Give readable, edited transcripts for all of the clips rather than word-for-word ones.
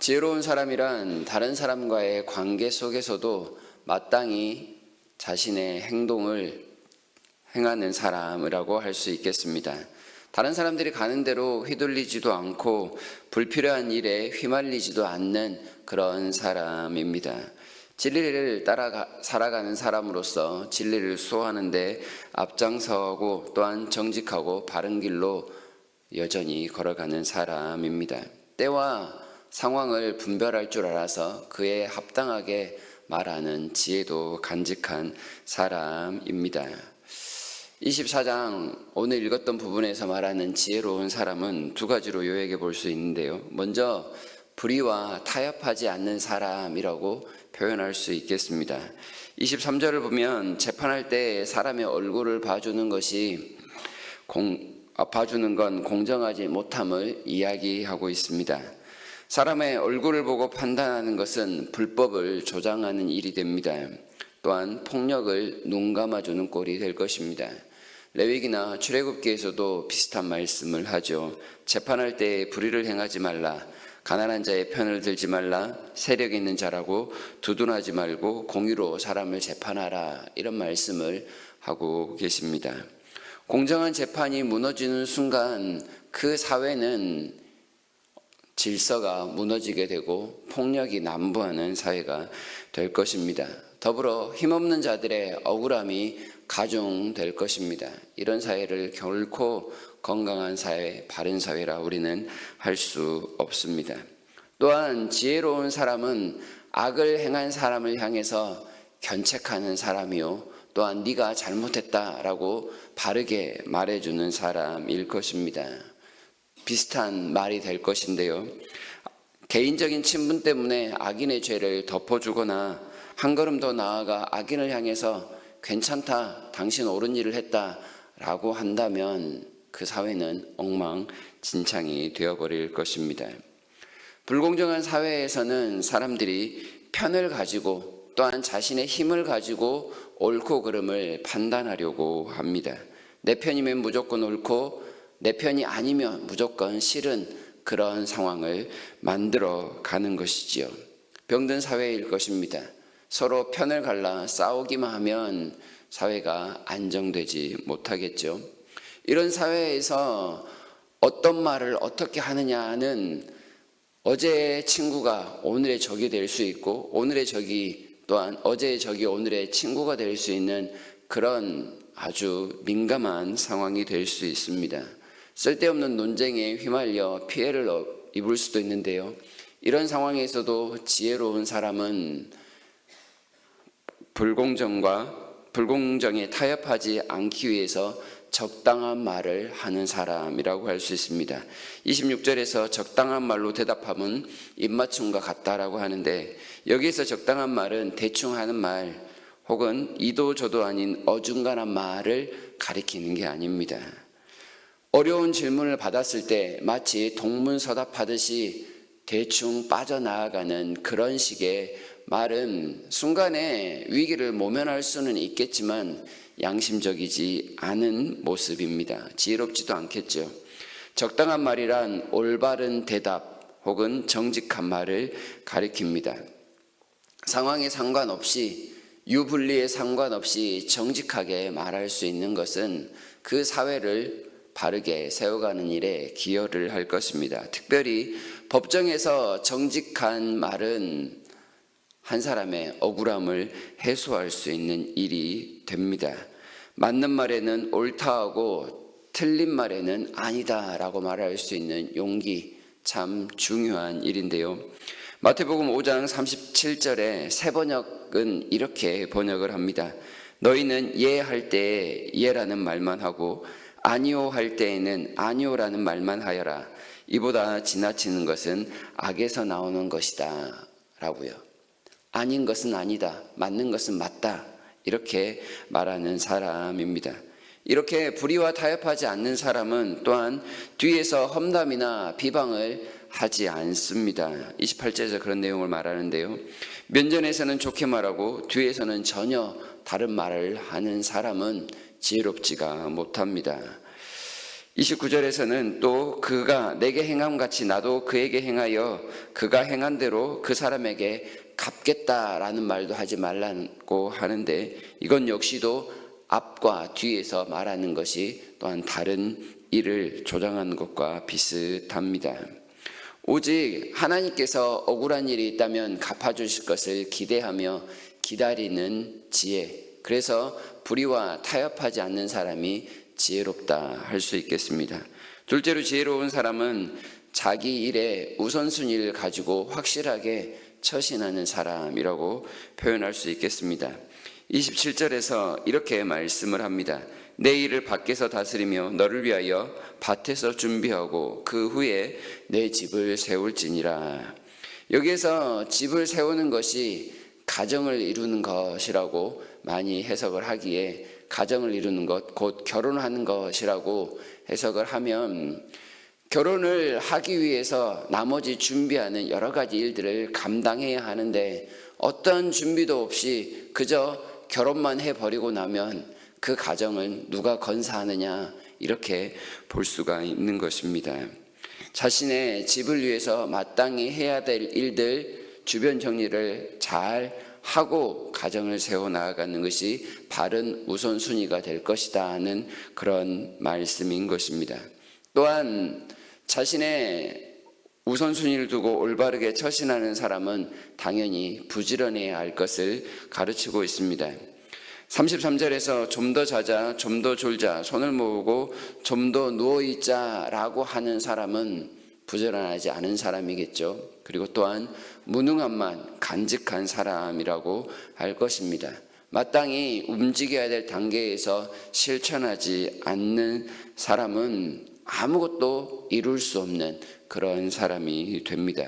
지혜로운 사람이란 다른 사람과의 관계 속에서도 마땅히 자신의 행동을 행하는 사람이라고 할 수 있겠습니다. 다른 사람들이 가는 대로 휘둘리지도 않고 불필요한 일에 휘말리지도 않는 그런 사람입니다. 진리를 따라 살아가는 사람으로서 진리를 수호하는데 앞장서고 또한 정직하고 바른 길로 여전히 걸어가는 사람입니다. 때와 상황을 분별할 줄 알아서 그에 합당하게 말하는 지혜도 간직한 사람입니다. 24장 오늘 읽었던 부분에서 말하는 지혜로운 사람은 두 가지로 요약해 볼 수 있는데요. 먼저 불의와 타협하지 않는 사람이라고 표현할 수 있겠습니다. 23절을 보면 재판할 때 사람의 얼굴을 봐주는 건 공정하지 못함을 이야기하고 있습니다. 사람의 얼굴을 보고 판단하는 것은 불법을 조장하는 일이 됩니다. 또한 폭력을 눈 감아주는 꼴이 될 것입니다. 레위기나 출애굽기에서도 비슷한 말씀을 하죠. 재판할 때 불의를 행하지 말라, 가난한 자의 편을 들지 말라, 세력 있는 자라고 두둔하지 말고 공의로 사람을 재판하라, 이런 말씀을 하고 계십니다. 공정한 재판이 무너지는 순간 그 사회는 질서가 무너지게 되고 폭력이 난무하는 사회가 될 것입니다. 더불어 힘없는 자들의 억울함이 가중될 것입니다. 이런 사회를 결코 건강한 사회, 바른 사회라 우리는 할 수 없습니다. 또한 지혜로운 사람은 악을 행한 사람을 향해서 견책하는 사람이요, 또한 네가 잘못했다라고 바르게 말해주는 사람일 것입니다. 비슷한 말이 될 것인데요. 개인적인 친분 때문에 악인의 죄를 덮어주거나 한 걸음 더 나아가 악인을 향해서 괜찮다, 당신 옳은 일을 했다라고 한다면 그 사회는 엉망진창이 되어버릴 것입니다. 불공정한 사회에서는 사람들이 편을 가지고 또한 자신의 힘을 가지고 옳고 그름을 판단하려고 합니다. 내 편이면 무조건 옳고 내 편이 아니면 무조건 싫은 그런 상황을 만들어 가는 것이지요. 병든 사회일 것입니다. 서로 편을 갈라 싸우기만 하면 사회가 안정되지 못하겠죠. 이런 사회에서 어떤 말을 어떻게 하느냐는 어제의 친구가 오늘의 적이 될 수 있고 오늘의 적이 또한 어제의 적이 오늘의 친구가 될 수 있는 그런 아주 민감한 상황이 될 수 있습니다. 쓸데없는 논쟁에 휘말려 피해를 입을 수도 있는데요. 이런 상황에서도 지혜로운 사람은 불공정에 타협하지 않기 위해서 적당한 말을 하는 사람이라고 할 수 있습니다. 26절에서 적당한 말로 대답함은 입맞춤과 같다라고 하는데, 여기에서 적당한 말은 대충 하는 말 혹은 이도 저도 아닌 어중간한 말을 가리키는 게 아닙니다. 어려운 질문을 받았을 때 마치 동문서답하듯이 대충 빠져나가는 그런 식의 말은 순간에 위기를 모면할 수는 있겠지만 양심적이지 않은 모습입니다. 지혜롭지도 않겠죠. 적당한 말이란 올바른 대답 혹은 정직한 말을 가리킵니다. 상황에 상관없이 유불리에 상관없이 정직하게 말할 수 있는 것은 그 사회를 바르게 세워가는 일에 기여를 할 것입니다. 특별히 법정에서 정직한 말은 한 사람의 억울함을 해소할 수 있는 일이 됩니다. 맞는 말에는 옳다하고 틀린 말에는 아니다라고 말할 수 있는 용기, 참 중요한 일인데요. 마태복음 5장 37절에 새 번역은 이렇게 번역을 합니다. 너희는 예 할 때에 예라는 말만 하고 아니오 할 때에는 아니오라는 말만 하여라. 이보다 지나치는 것은 악에서 나오는 것이다 라고요. 아닌 것은 아니다, 맞는 것은 맞다, 이렇게 말하는 사람입니다. 이렇게 불의와 타협하지 않는 사람은 또한 뒤에서 험담이나 비방을 하지 않습니다. 28절에서 그런 내용을 말하는데요. 면전에서는 좋게 말하고 뒤에서는 전혀 다른 말을 하는 사람은 지혜롭지가 못합니다. 29절에서는 또 그가 내게 행함 같이 나도 그에게 행하여 그가 행한 대로 그 사람에게 갚겠다라는 말도 하지 말라고 하는데, 이건 역시도 앞과 뒤에서 말하는 것이 또한 다른 일을 조장하는 것과 비슷합니다. 오직 하나님께서 억울한 일이 있다면 갚아주실 것을 기대하며 기다리는 지혜, 그래서 불의와 타협하지 않는 사람이 지혜롭다 할 수 있겠습니다. 둘째로 지혜로운 사람은 자기 일에 우선순위를 가지고 확실하게 처신하는 사람이라고 표현할 수 있겠습니다. 27절에서 이렇게 말씀을 합니다. 내 일을 밖에서 다스리며 너를 위하여 밭에서 준비하고 그 후에 내 집을 세울지니라. 여기에서 집을 세우는 것이 가정을 이루는 것이라고 많이 해석을 하기에, 가정을 이루는 것, 곧 결혼하는 것이라고 해석을 하면, 결혼을 하기 위해서 나머지 준비하는 여러 가지 일들을 감당해야 하는데 어떤 준비도 없이 그저 결혼만 해버리고 나면 그 가정을 누가 건사하느냐, 이렇게 볼 수가 있는 것입니다. 자신의 집을 위해서 마땅히 해야 될 일들, 주변 정리를 잘 하고 가정을 세워나가는 것이 바른 우선순위가 될 것이다 하는 그런 말씀인 것입니다. 또한 자신의 우선순위를 두고 올바르게 처신하는 사람은 당연히 부지런해야 할 것을 가르치고 있습니다. 33절에서 좀 더 자자, 좀 더 졸자, 손을 모으고 좀 더 누워있자 라고 하는 사람은 부지런하지 않은 사람이겠죠. 그리고 또한 무능함만 간직한 사람이라고 할 것입니다. 마땅히 움직여야 될 단계에서 실천하지 않는 사람은 아무것도 이룰 수 없는 그런 사람이 됩니다.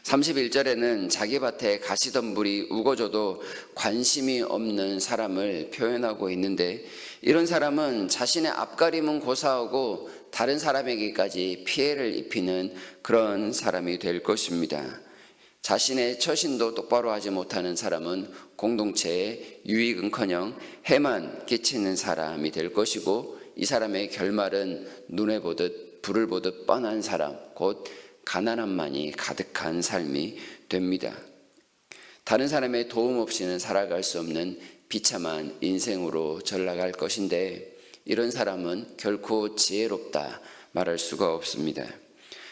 31절에는 자기 밭에 가시덤불이 우거져도 관심이 없는 사람을 표현하고 있는데, 이런 사람은 자신의 앞가림은 고사하고 다른 사람에게까지 피해를 입히는 그런 사람이 될 것입니다. 자신의 처신도 똑바로 하지 못하는 사람은 공동체에 유익은커녕 해만 끼치는 사람이 될 것이고, 이 사람의 결말은 눈에 보듯 불을 보듯 뻔한 사람, 곧 가난함만이 가득한 삶이 됩니다. 다른 사람의 도움 없이는 살아갈 수 없는 비참한 인생으로 전락할 것인데, 이런 사람은 결코 지혜롭다 말할 수가 없습니다.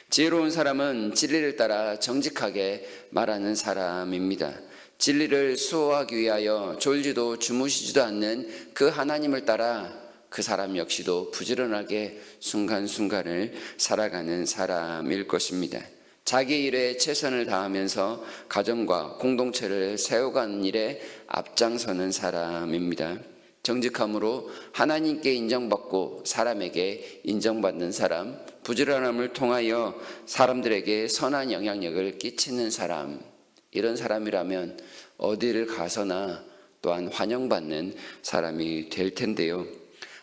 지혜로운 사람은 진리를 따라 정직하게 말하는 사람입니다. 진리를 수호하기 위하여 졸지도 주무시지도 않는 그 하나님을 따라 그 사람 역시도 부지런하게 순간순간을 살아가는 사람일 것입니다. 자기 일에 최선을 다하면서 가정과 공동체를 세워가는 일에 앞장서는 사람입니다. 정직함으로 하나님께 인정받고 사람에게 인정받는 사람, 부지런함을 통하여 사람들에게 선한 영향력을 끼치는 사람, 이런 사람이라면 어디를 가서나 또한 환영받는 사람이 될 텐데요.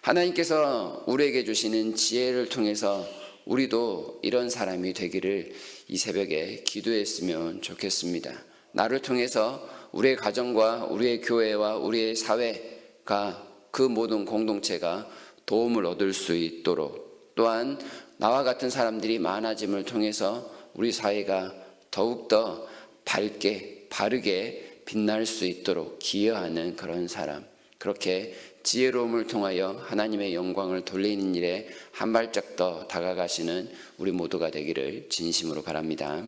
하나님께서 우리에게 주시는 지혜를 통해서 우리도 이런 사람이 되기를 이 새벽에 기도했으면 좋겠습니다. 나를 통해서 우리의 가정과 우리의 교회와 우리의 사회가, 그 모든 공동체가 도움을 얻을 수 있도록, 또한 나와 같은 사람들이 많아짐을 통해서 우리 사회가 더욱더 밝게 바르게 빛날 수 있도록 기여하는 그런 사람, 그렇게 지혜로움을 통하여 하나님의 영광을 돌리는 일에 한 발짝 더 다가가시는 우리 모두가 되기를 진심으로 바랍니다.